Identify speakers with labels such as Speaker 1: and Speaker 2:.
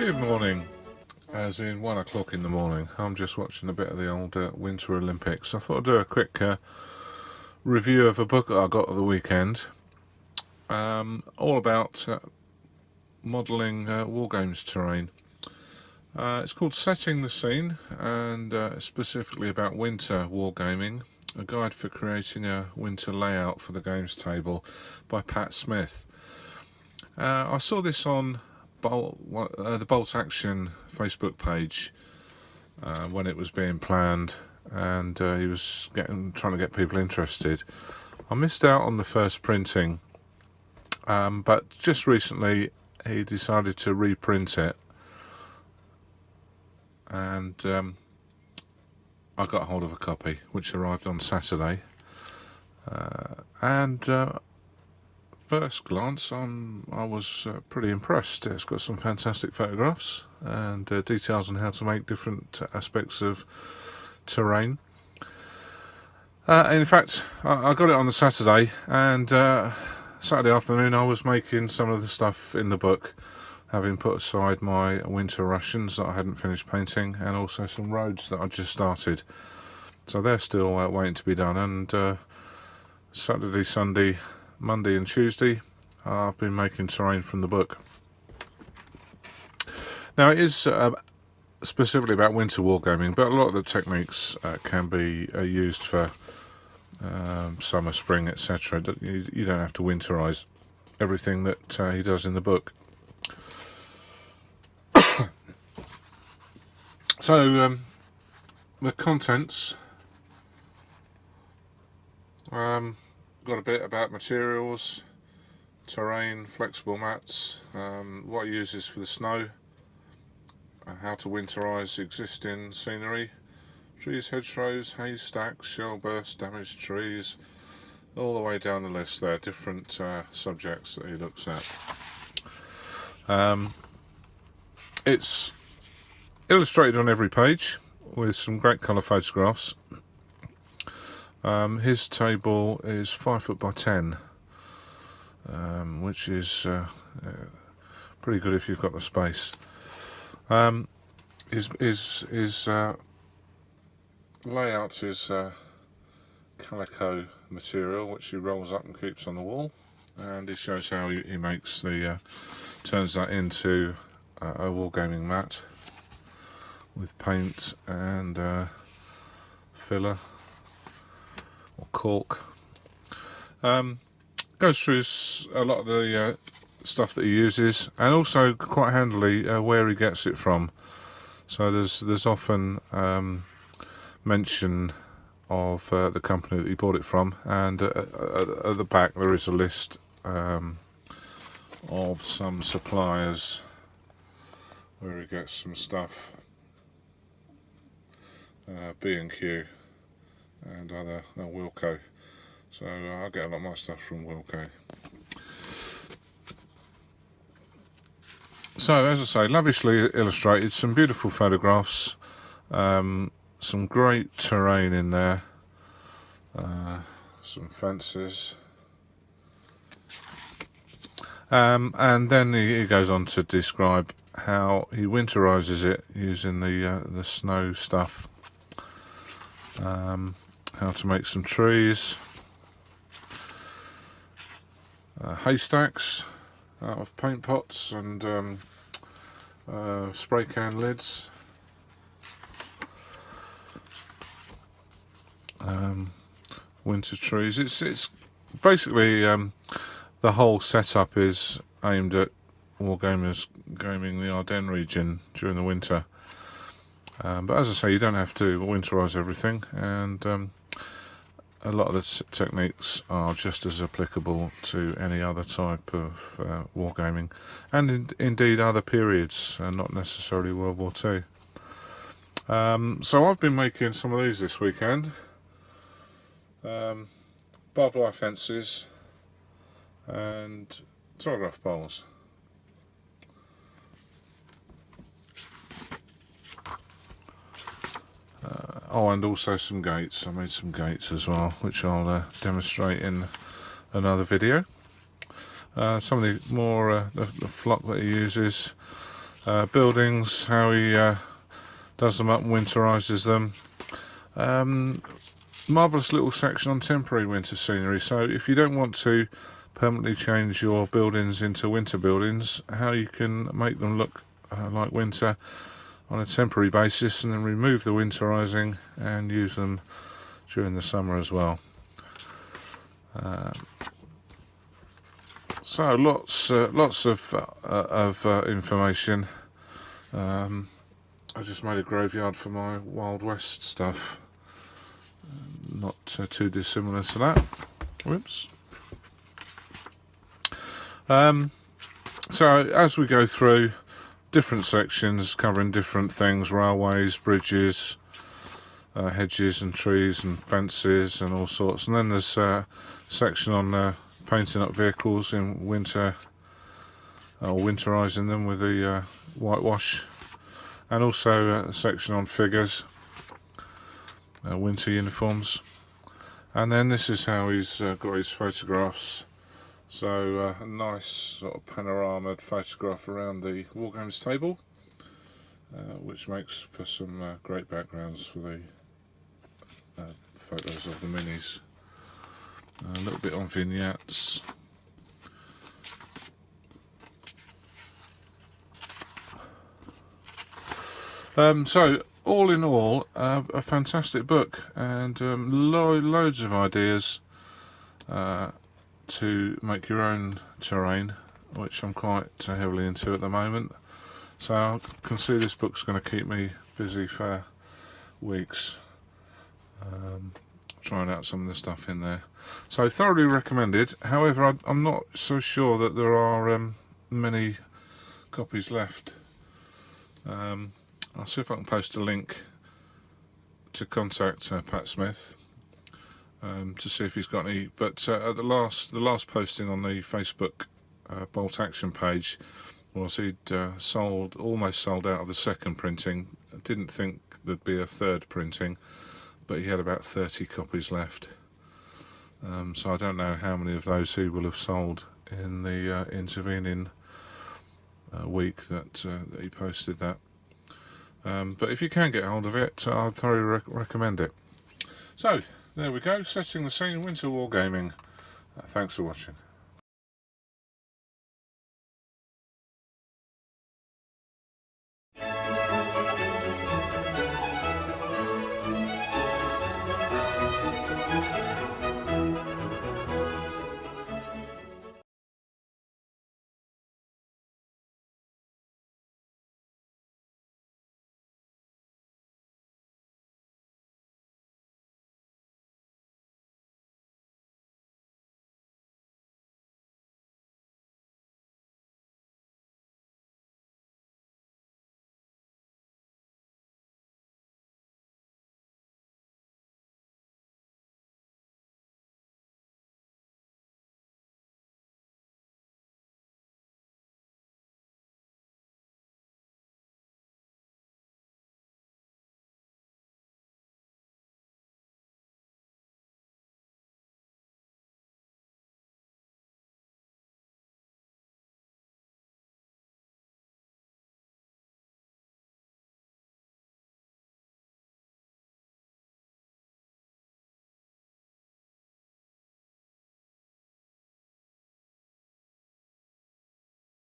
Speaker 1: Good morning, as in 1 o'clock in the morning. I'm just watching a bit of the old Winter Olympics. I thought I'd do a quick review of a book that I got at the weekend, all about modelling wargames terrain. It's called Setting the Scene, and specifically about winter wargaming, a guide for creating a winter layout for the games table by Pat Smith. I saw this on the Bolt Action Facebook page when it was being planned, and he was trying to get people interested. I missed out on the first printing, but just recently he decided to reprint it, and I got hold of a copy which arrived on Saturday, and first glance I was pretty impressed. It's got some fantastic photographs and details on how to make different aspects of terrain. In fact, I got it on the Saturday, and Saturday afternoon I was making some of the stuff in the book, having put aside my winter rations that I hadn't finished painting, and also some roads that I just started. So they're still waiting to be done, and Saturday, Sunday, Monday and Tuesday I've been making terrain from the book. Now it is specifically about winter wargaming, but a lot of the techniques can be used for summer, spring, etc. You don't have to winterize everything that he does in the book. So the contents, got a bit about materials, terrain, flexible mats, what he uses for the snow, how to winterize existing scenery, trees, hedgerows, haystacks, shell bursts, damaged trees, all the way down the list there, different subjects that he looks at. It's illustrated on every page with some great colour photographs. His table is 5 foot by 10, which is pretty good if you've got the space. His layout is calico material, which he rolls up and keeps on the wall, and he shows how he makes turns that into a wargaming mat with paint and filler or cork. Goes through a lot of the stuff that he uses, and also quite handily where he gets it from. So there's often mention of the company that he bought it from, and at the back there is a list of some suppliers where he gets some stuff, B&Q and other Wilco. So I get a lot of my stuff from Wilco. So as I say, lavishly illustrated, some beautiful photographs, some great terrain in there, some fences, and then he goes on to describe how he winterizes it using the snow stuff. How to make some trees, haystacks out of paint pots and spray can lids, winter trees. It's basically the whole setup is aimed at wargamers gaming the Ardennes region during the winter. But as I say, you don't have to winterize everything, and a lot of the techniques are just as applicable to any other type of wargaming, and indeed other periods, and not necessarily World War II. So I've been making some of these this weekend. Barbed wire fences and telegraph poles. Oh, and also some gates. I made some gates as well, which I'll demonstrate in another video. Some of the more the flock that he uses, buildings, how he does them up and winterises them. Marvellous little section on temporary winter scenery, so if you don't want to permanently change your buildings into winter buildings, how you can make them look like winter on a temporary basis, and then remove the winterising and use them during the summer as well. So lots of information. I just made a graveyard for my Wild West stuff. Not too dissimilar to that. Whoops. So as we go through different sections covering different things, railways, bridges, hedges and trees and fences and all sorts, and then there's a section on painting up vehicles in winter, or winterising them with the whitewash, and also a section on figures, winter uniforms. And then this is how he's got his photographs. So a nice sort of panorama photograph around the wargames table, which makes for some great backgrounds for the photos of the minis. A little bit on vignettes. So all in all, a fantastic book, and loads of ideas to make your own terrain, which I'm quite heavily into at the moment. So I can see this book's going to keep me busy for weeks, trying out some of the stuff in there. So thoroughly recommended. However, I'm not so sure that there are many copies left. I'll see if I can post a link to contact Pat Smith to see if he's got any. But at the last posting on the Facebook Bolt Action page was he'd almost sold out of the second printing. I didn't think there'd be a third printing, but he had about 30 copies left. So I don't know how many of those he will have sold in the intervening week that he posted that. But if you can get hold of it, I'd thoroughly recommend it. So there we go, setting the scene, Winter Wargaming. Thanks for watching.